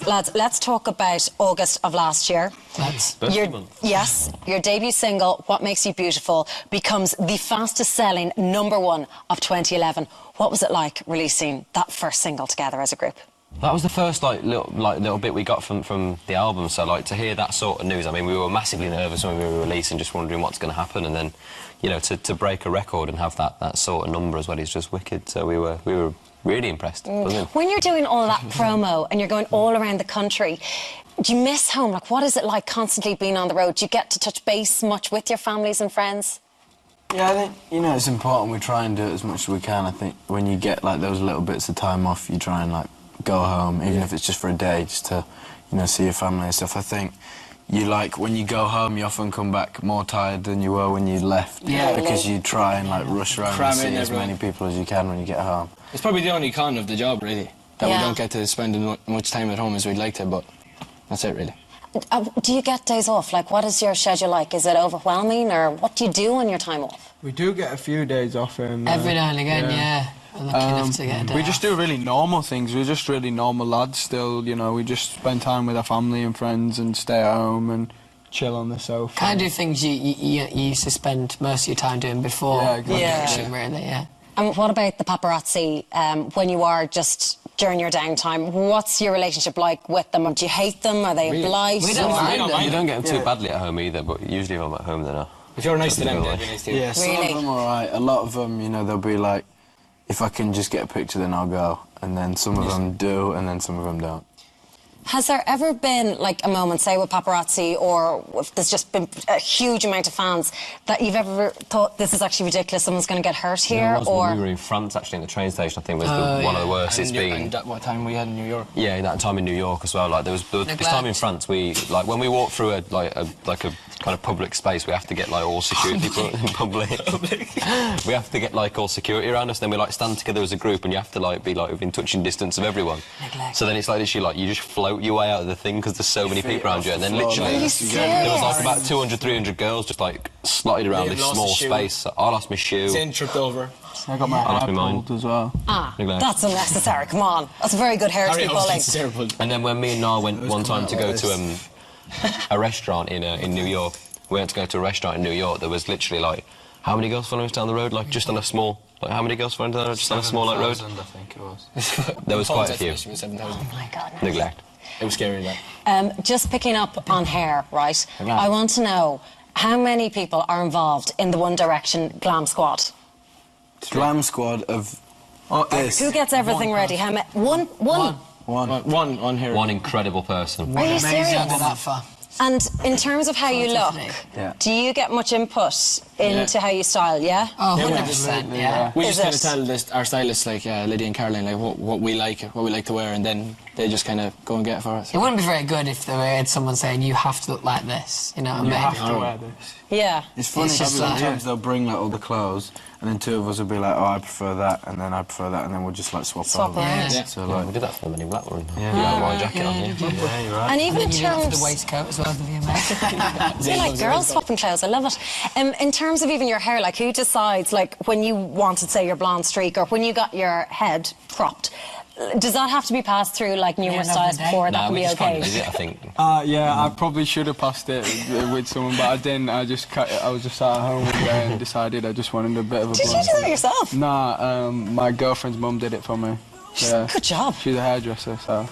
Lads, let's talk about August of last year. Yes, your debut single, What Makes You Beautiful, becomes the fastest-selling #1 of 2011. What was it like releasing that first single together as a group? That was the first little bit we got from the album. So to hear that sort of news, I mean, we were massively nervous when we were releasing, just wondering what's going to happen, and then, you know, to break a record and have that sort of number as well is just wicked. So we were really impressed. When you're doing all that promo and you're going all around the country, do you miss home? Like, what is it like constantly being on the road? Do you get to touch base much with your families and friends? Yeah, I think, you know, it's important we try and do it as much as we can. I think when you get, like, those little bits of time off, you try and, like, go home, even if it's just for a day, just to, you know, see your family and stuff. I think when you go home, you often come back more tired than you were when you left. Yeah. Because you try and, like, rush around Cram and see in as many people as you can when you get home. It's probably the only con of the job, really, that we don't get to spend as much time at home as we'd like to, but that's it, really. Do you get days off? Like, what is your schedule like? Is it overwhelming, or what do you do on your time off? We do get a few days off here and there. Every now and again, yeah. We're lucky enough to get a day We just do really normal things. We're just really normal lads still, you know. We just spend time with our family and friends and stay at home and chill on the sofa. Kind of do things you used to spend most of your time doing before. Yeah, exactly. Really, yeah. And what about the paparazzi, when you are just during your downtime? What's your relationship like with them? Do you hate them? Are they a blight? We don't mind them. You don't get them too badly at home either, but usually if I'm at home, then If you're nice to them, they'll be nice to you. Yeah, some of them are alright. A lot of them, you know, they'll be like, if I can just get a picture, then I'll go. And then some of them do, and then some of them don't. Has there ever been, like, a moment, say, with paparazzi, or if there's just been a huge amount of fans, that you've ever thought, this is actually ridiculous, someone's going to get hurt here? When we were in France, actually, in the train station, I think was one of the worst it's been. And what time we had in New York? Yeah, that time in New York as well. Like there was this time in France, when we walk through a kind of public space, we have to get like all security public. We have to get like all security around us. Then we like stand together as a group, and you have to like be like within touching distance of everyone. Neglect. So then it's like literally like you just float your way out of the thing because there's so many people around you, and then literally there was like about 200, 300 girls just like slotted around this small space. I lost my shoe. Zane tripped over. I got my hair pulled as well. That's unnecessary, come on. That's a very good hair to be pulling. And then when me and Niall went one time to go to a restaurant in New York, we went to go to a restaurant in New York, there was literally like, how many girls following us down the road? Like just on a small, like how many girls following us down the road? Just on a small like road? 7,000, I think it was. There was quite a few. 7,000. Oh my God. No. Neglect. It was scary, that. Just picking up on hair, right? I want to know, how many people are involved in the One Direction Glam Squad? Glam Squad of this. Who gets everything ready? How many? One. One here. One incredible person. Are you serious? That far. And in terms of how you look, do you get much input into how you style, yeah? Oh, 100%, yeah. We just kind of tell our stylists, like Lydia and Caroline, like what we like to wear, and then they just kind of go and get it for us. It wouldn't be very good if there were someone saying, you have to look like this, you know what I mean? You have to wear this. Yeah. It's funny, sometimes they'll bring like all the clothes, and then two of us will be like, oh, I prefer that, and then I prefer that, and then we'll just like swap over. around. Yeah. So like, We did that for the Men in Black one. Yeah, my jacket on. yeah, you're right. And even in You have terms... the waistcoat as well, the I like girls swapping clothes, I love it. In terms of even your hair, like who decides, like when you wanted, say, your blonde streak, or when you got your head cropped, does that have to be passed through like numerous styles before that can we be just kind okay? of did it, I think. Yeah, I probably should have passed it with someone, but I didn't. I just cut it. I was just at home one day and decided I just wanted a bit of a Did you blonde. do that yourself? Nah, my girlfriend's mum did it for me. Yeah. Good job. She's a hairdresser, so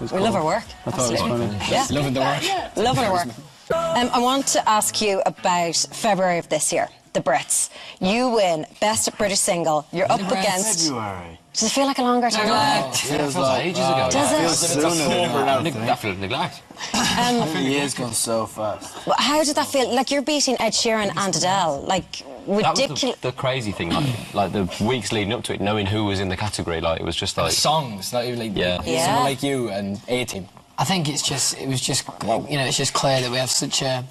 We love her work. I thought it was funny. Yeah. Loving the work. Loving her work. I want to ask you about February of this year, the Brits. You win Best British Single. You're up against... February. Does it feel like a longer time? Feels like ages ago. Does it? Feels sooner than that. That feels neglect. I think the year's gone so fast. How did that feel? Like, you're beating Ed Sheeran and Adele. Like, That ridiculous. was the crazy thing, like the weeks leading up to it, knowing who was in the category, like it was just like... Songs, not even like someone like you and A-Team. I think it's just clear that we have such a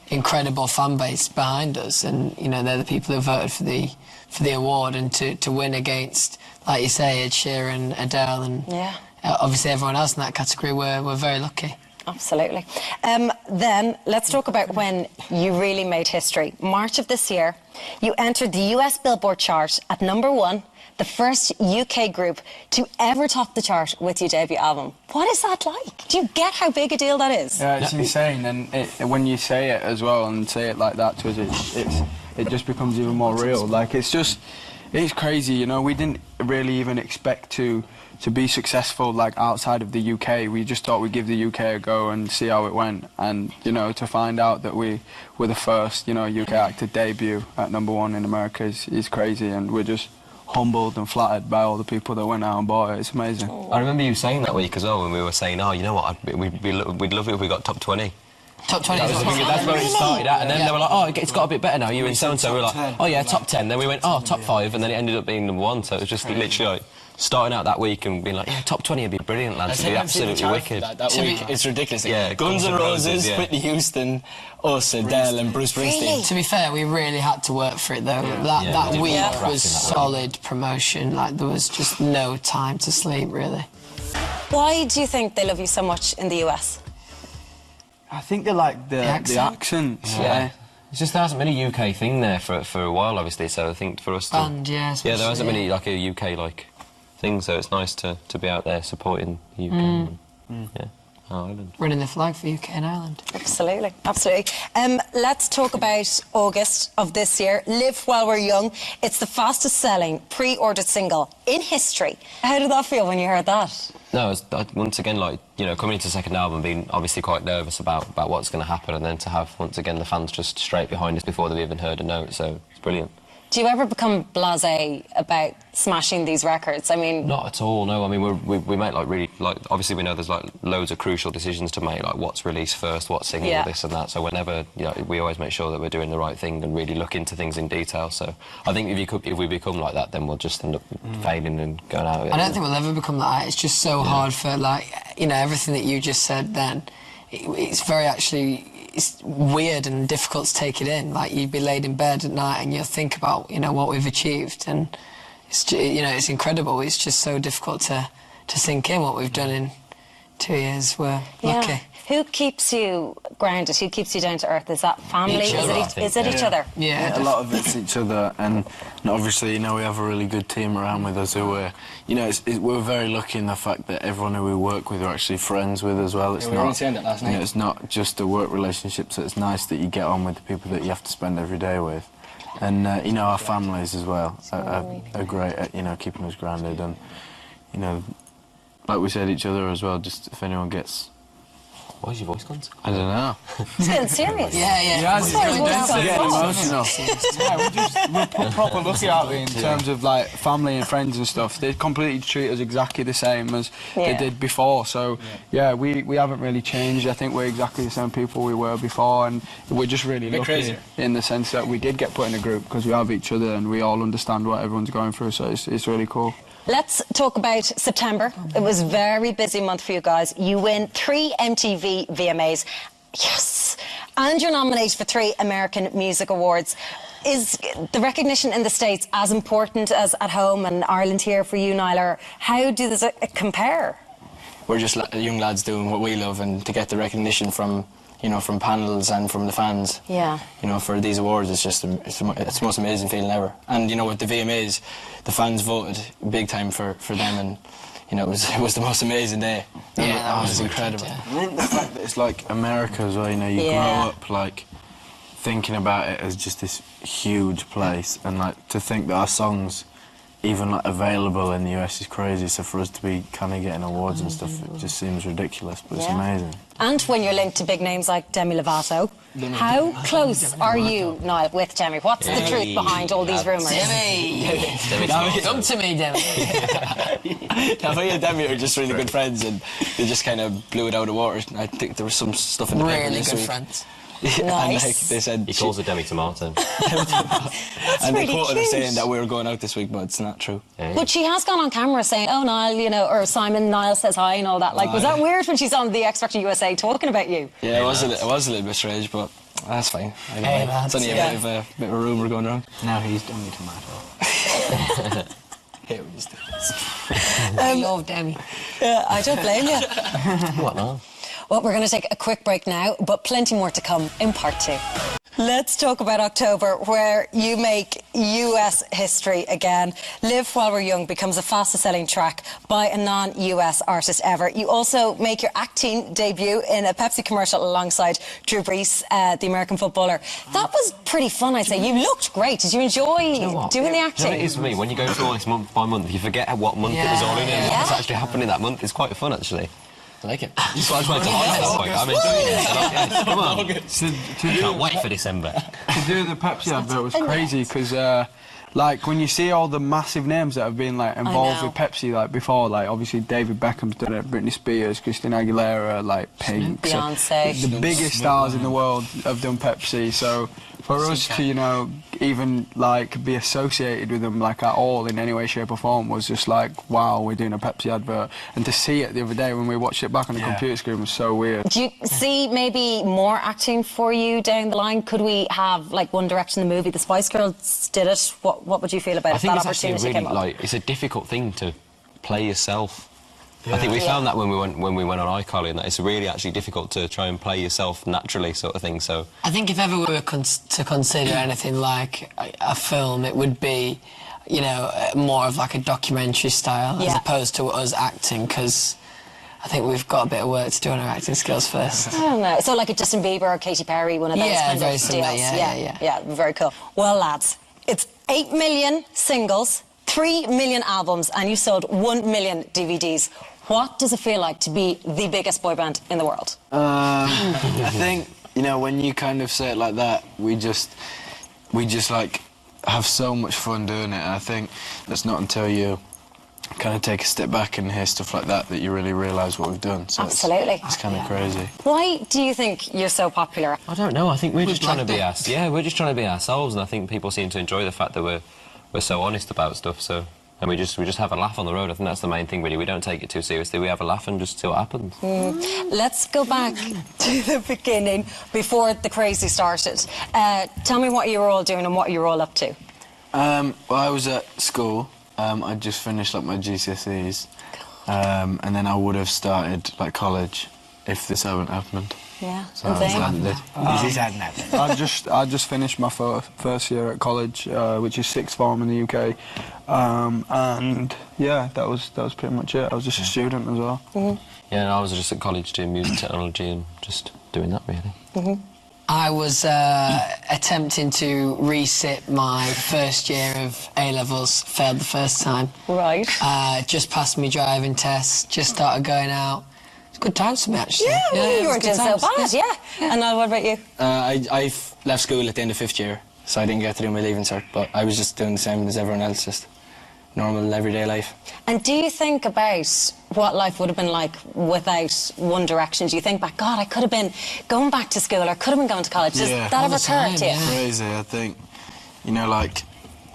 incredible fan base behind us, and you know they're the people who voted for the award, and to win against, like you say, Ed Sheeran, Adele, and obviously everyone else in that category, we're very lucky. Absolutely. Then let's talk about when you really made history. March of this year, you entered the US Billboard chart at #1 the first UK group to ever top the chart with your debut album. What is that like? Do you get how big a deal that is? Yeah, it's insane, and when you say it as well and say it like that to us, it just becomes even more real. Like, it's crazy, you know. We didn't really even expect to be successful, like, outside of the UK. We just thought we'd give the UK a go and see how it went. And, you know, to find out that we were the first, you know, UK act to debut at #1 in America is crazy. And we're just humbled and flattered by all the people that went out and bought it. It's amazing. I remember you saying that week as well, when we were saying, oh, you know what, we'd love it if we got top 20. Top 20. That's where it started at, and then they were like, oh, it's got a bit better now, you and so-and-so. We were like, oh yeah, top 10. Then we went, oh, top 5, and then it ended up being #1, so it was just literally like starting out that week and being like, yeah, top 20 would be brilliant, lads. It'd be absolutely wicked. That week, it's ridiculous. Yeah, Guns N' Roses, Whitney Houston, us, Adele, and Bruce Springsteen. To be fair, we really had to work for it though. That week was solid promotion. Like, there was just no time to sleep, really. Why do you think they love you so much in the US? I think they like the accents. Yeah. It's just there hasn't been a UK thing there for a while, obviously. So I think for us to yeah, there hasn't been like a UK like thing. So it's nice to be out there supporting the UK. Yeah, Ireland. Running the flag for UK and Ireland. Absolutely, absolutely. Let's talk about August of this year. Live While We're Young. It's the fastest selling pre-ordered single in history. How did that feel when you heard that? No, it's, once again, like, you know, coming into the second album, being obviously quite nervous about what's going to happen, and then to have, once again, the fans just straight behind us before they've even heard a note, so it's brilliant. Do you ever become blasé about smashing these records? I mean... Not at all, no. I mean, we make, like, really, like, obviously we know there's, like, loads of crucial decisions to make, like, what's released first, what's single, this and that, so whenever, you know, we always make sure that we're doing the right thing and really look into things in detail, so I think if we become like that, then we'll just end up fading and going out of it. I don't think we'll ever become like that. It's just so hard for, like, you know, everything that you just said then, it's very actually... It's weird and difficult to take it in. Like, you'd be laid in bed at night and you'll think about, you know, what we've achieved, and it's, you know, it's incredible. It's just so difficult to sink in what we've done in 2 years. We're lucky. Who keeps you grounded? Who keeps you down to earth? Is that family? Each other, Is it each other? Yeah, a lot of it's each other, and obviously, you know, we have a really good team around with us who we're, you know, we're very lucky in the fact that everyone who we work with are actually friends with as well. It's we were saying that last night. You know, it's not just a work relationship, so it's nice that you get on with the people that you have to spend every day with. And, you know, our families as well are great at, you know, keeping us grounded, and, you know, like we said, each other as well, just if anyone gets... Why is your voice gone? I don't know. It's getting serious. Yeah, it's emotional. We're proper lucky, aren't we, in terms of, like, family and friends and stuff. They completely treat us exactly the same as they did before. So, yeah, we haven't really changed. I think we're exactly the same people we were before, and we're just really lucky in the sense that we did get put in a group because we have each other and we all understand what everyone's going through, so it's really cool. Let's talk about September. It was a very busy month for you guys. You win 3 MTV VMAs. Yes! And you're nominated for 3 American Music Awards. Is the recognition in the States as important as at home and Ireland here for you, Niall, or how does it compare? We're just young lads doing what we love, and to get the recognition from, you know, from panels and from the fans. Yeah. You know, for these awards, it's the most amazing feeling ever. And, you know, with the VMAs, the fans voted big time for them, and, you know, it was the most amazing day. Yeah, that was incredible. I think the fact that it's like America as well, you know, you grow up like thinking about it as just this huge place, and like to think that our songs even like available in the US is crazy, so for us to be kind of getting awards and stuff, it just seems ridiculous, but it's amazing. And when you're linked to big names like Demi Lovato, how close are you, Niall, with Demi? What's the truth behind all these rumours? Demi! Come to me, Demi. Demi and Demi are just really good friends, and they just kind of blew it out of the water. I think there was some stuff in the paper this week. Friends. Nice. And like, they said he calls her Demi Tomato. And really they quoted her cute. saying that we were going out this week, but it's not true. But she has gone on camera saying, oh, Niall, you know, or Simon, Niall says hi and all that. Like, was that weird when she's on the X Factor USA talking about you? Yeah, it was a little bit strange, but that's fine. It's only a bit of a rumour going around. Now he's Demi Tomato. Here we just do. I love Demi. Yeah, I don't blame you. What now? Well, we're going to take a quick break now, but plenty more to come in part 2. Let's talk about October, where you make US history again. Live While We're Young becomes the fastest selling track by a non-US artist ever. You also make your acting debut in a Pepsi commercial alongside Drew Brees, the American footballer. That was pretty fun, I'd say. You looked great. Did you enjoy doing the acting? You know what it is for me? When you go through all this month by month, you forget what month it was all in and what's actually happening that month. It's quite fun, actually. I like it. That's why I just wanted to highlight that point. I'm enjoying it. Come on. Can't wait for December. To do the Pepsi advert was crazy because, like, when you see all the massive names that have been like involved with Pepsi, like before, like obviously David Beckham's done it, Britney Spears, Christina Aguilera, like Pink, Beyonce. So the biggest stars in the world have done Pepsi. So for us to, you know, even like be associated with them like at all in any way, shape or form was just like, wow, we're doing a Pepsi advert. And to see it the other day when we watched it back on the computer screen was so weird. Do you see maybe more acting for you down the line? Could we have like One Direction the movie? The Spice Girls did it. What would you feel about I if think that it's actually opportunity really, came up? like, it's a difficult thing to play yourself. I think we found that when we went on iCarly, and that it's really actually difficult to try and play yourself naturally, sort of thing. So I think if ever we were to consider anything like a film, it would be, you know, more of like a documentary style as opposed to us acting, because I think we've got a bit of work to do on our acting skills first. I don't know. So like a Justin Bieber or Katy Perry, one of those kind very of similar, deals. yeah. Very cool. Well, lads, it's 8 million singles, 3 million albums, and you sold 1 million DVDs. What does it feel like to be the biggest boy band in the world? I think, you know, when you kind of say it like that, we just like have so much fun doing it. And I think that's not until you kind of take a step back and hear stuff like that you really realise what we've done. So Absolutely. It's kind of crazy. Why do you think you're so popular? I don't know. I think we're just trying to be us. Yeah, we're just trying to be ourselves, and I think people seem to enjoy the fact that we're so honest about stuff. So. And we just have a laugh on the road. I think that's the main thing, really. We don't take it too seriously. We have a laugh and just see what happens. Let's go back to the beginning, before the crazy started. Tell me what you were all doing and what you were all up to. Well, I was at school. I just finished like my GCSEs, and then I would have started like college if this hadn't happened. Yeah, So and Zane? I just finished my first year at college, which is sixth form in the UK, and yeah, that was pretty much it. I was just a student as well. Yeah, and I was just at college doing music technology and just doing that, really. I was attempting to resit my first year of A-levels, failed the first time. Right. Just passed my driving test, just started going out. It's good times for me, actually. Yeah, you weren't doing so bad, yeah. And now, what about you? I left school at the end of 5th year, so I didn't get to do my leaving cert, but I was just doing the same as everyone else, just normal, everyday life. And do you think about what life would have been like without One Direction? Do you think back, God, I could have been going back to school or could have been going to college? Does that ever occur to you? Crazy, I think. You know, like,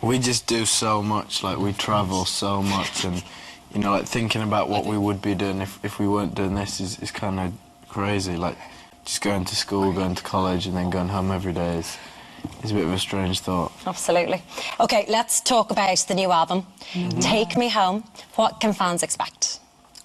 we just do so much, like, we travel so much, and, you know, like, thinking about what we would be doing if we weren't doing this is kind of crazy. Like, just going to school, going to college, and then going home every day is a bit of a strange thought. Absolutely. OK, let's talk about the new album, Take Me Home. What can fans expect?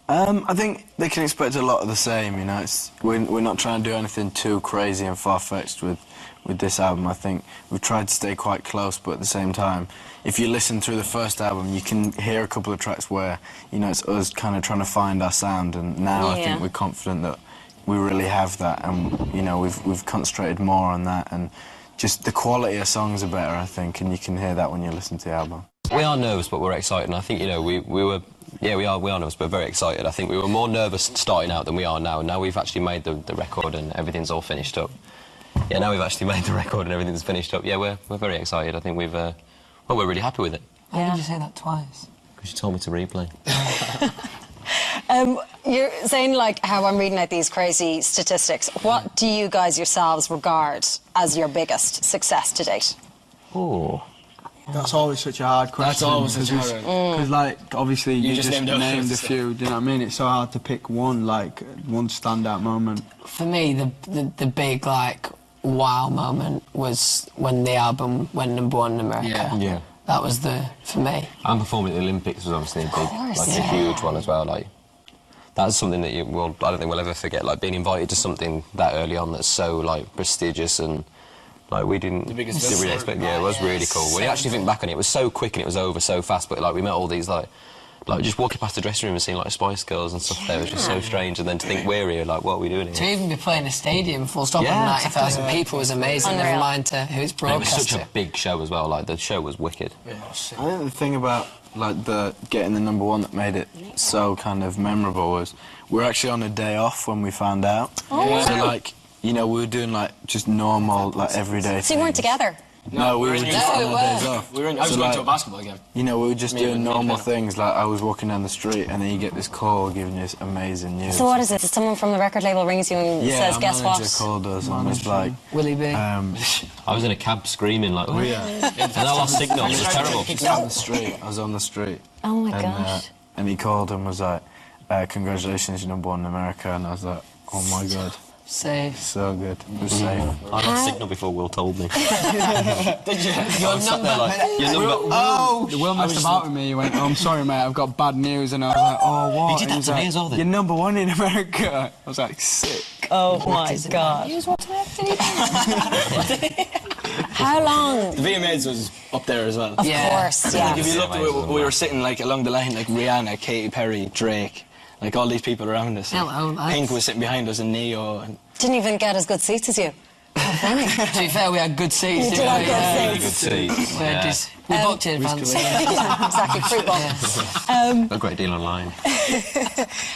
I think they can expect a lot of the same, you know. We're not trying to do anything too crazy and far-fetched with this album. I think we've tried to stay quite close, but at the same time, if you listen through the first album, you can hear a couple of tracks where, you know, it's us kind of trying to find our sound, and now I think we're confident that we really have that, and, you know, we've concentrated more on that, and just the quality of songs are better, I think, and you can hear that when you listen to the album. We are nervous, but we're excited, and I think, you know, we are nervous, but very excited. I think we were more nervous starting out than we are now. Now we've actually made the record and everything's all finished up. Yeah, now we've actually made the record and everything's finished up. Yeah, we're very excited. I think we're really happy with it. Why did you say that twice? Because you told me to replay. You're saying, like, how I'm reading out these crazy statistics. What do you guys yourselves regard as your biggest success to date? Oh. That's always such a hard question. That's always such a hard one. Because, like, obviously you just named a so. few, do you know what I mean? It's so hard to pick one, like, one standout moment. For me, the big, like, wow moment was when the album went #1 in America. Yeah. That was for me. And performing at the Olympics was obviously a huge one as well. Like, that's something that I don't think we'll ever forget. Like, being invited to something that early on that's so, like, prestigious and, Like we didn't really expect. Yeah, it was really cool. When you actually think back on it, it was so quick and it was over so fast. But like we met all these like just walking past the dressing room and seeing like Spice Girls and stuff there was just so strange. And then to think we're here, like what are we doing here? To even be playing a stadium full stop of 90,000 people was amazing. Unreal. Never mind to who it's And it was broadcast such a to. big show as well. Like the show was wicked. I think the thing about like the getting the #1 that made it so kind of memorable was we were actually on a day off when we found out. Oh. So like, you know, we were doing like just normal, like everyday So you weren't things. together? No, we were just on our days off. I was So, going like, to a basketball game. You know, we were just Me doing and normal Penn. things, like I was walking down the street and then you get this call giving you this amazing news. So what is it? Someone from the record label rings you and Yeah, says, our guess manager what? called us and was like, Willie B. I was in a cab screaming like, oh yeah. And I lost signal. It was terrible. I was on the street. Oh my And, gosh. and he called and was like, congratulations, you're #1 in America. And I was like, oh my God, Safe. so good. It was safe. I lost signal before Will told me. Did you? Your number. Your number. Oh! Will messed about with me. He went, oh, I'm sorry, mate, I've got bad news. And I was like, oh, what? He did that was to me like, as well, then. You're #1 in America. I was like, sick. Oh my God. How long? The VMAs was up there as well. Of Yeah. course, yeah. Like if you looked, we were sitting like along the line, like Rihanna, Katy Perry, Drake, like all these people around us. Hello, lads. Pink was sitting behind us, and Neo. And Didn't even get as good seats as you. To be fair, we had good seats. You did didn't have we? good Yeah. Really good seats. We had just- we booked in advance. Yeah, exactly, free ball. A great deal online.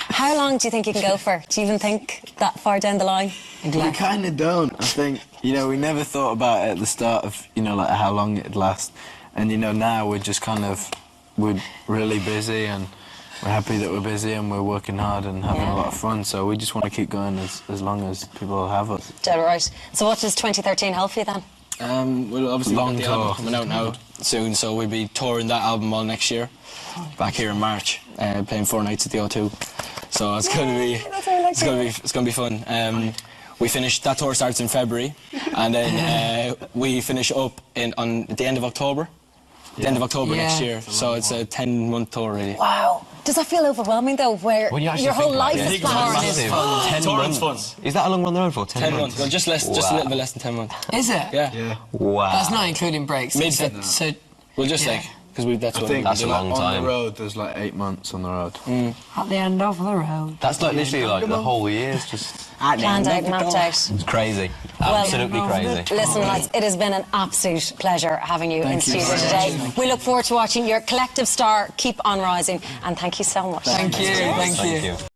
How long do you think you can go for? Do you even think that far down the line? We kind of don't. I think, you know, we never thought about it at the start of, you know, like how long it'd last. And, you know, now we're just kind of, we're really busy and we're happy that we're busy and we're working hard and having Yeah. a lot of fun. So we just want to keep going as long as people have us. Dead right. So what does 2013 hold for you then? Well, obviously Long we've got the album tour. coming out now soon, so we'll be touring that album all next year. Back here in March, playing 4 nights at the O2. So it's going to be, it's going to be fun. We finish, that tour starts in February, and then we finish up on the end of October. The end of October next Yeah. year. So it's a 10-month tour really. Wow. Does that feel overwhelming though, where When you actually your whole think about life it, is yeah. planned? Massive. 10 months. months. Is that how long we're on the road for? 10 months. Well, just a little bit less than 10 months. Is it? Yeah. Wow. That's not including breaks. Mid- So Well, just Yeah. like, because that's I what think That's a like, long on time. the road, there's like 8 months on the road. at the end of the road. That's like literally like the whole year's just. Planned out, mapped out. It's crazy. Well, Absolutely crazy. Listen, lads, it has been an absolute pleasure having you in studio today. We look forward to watching your collective star keep on rising, and thank you so much. Thank you. Thank you. Thank you.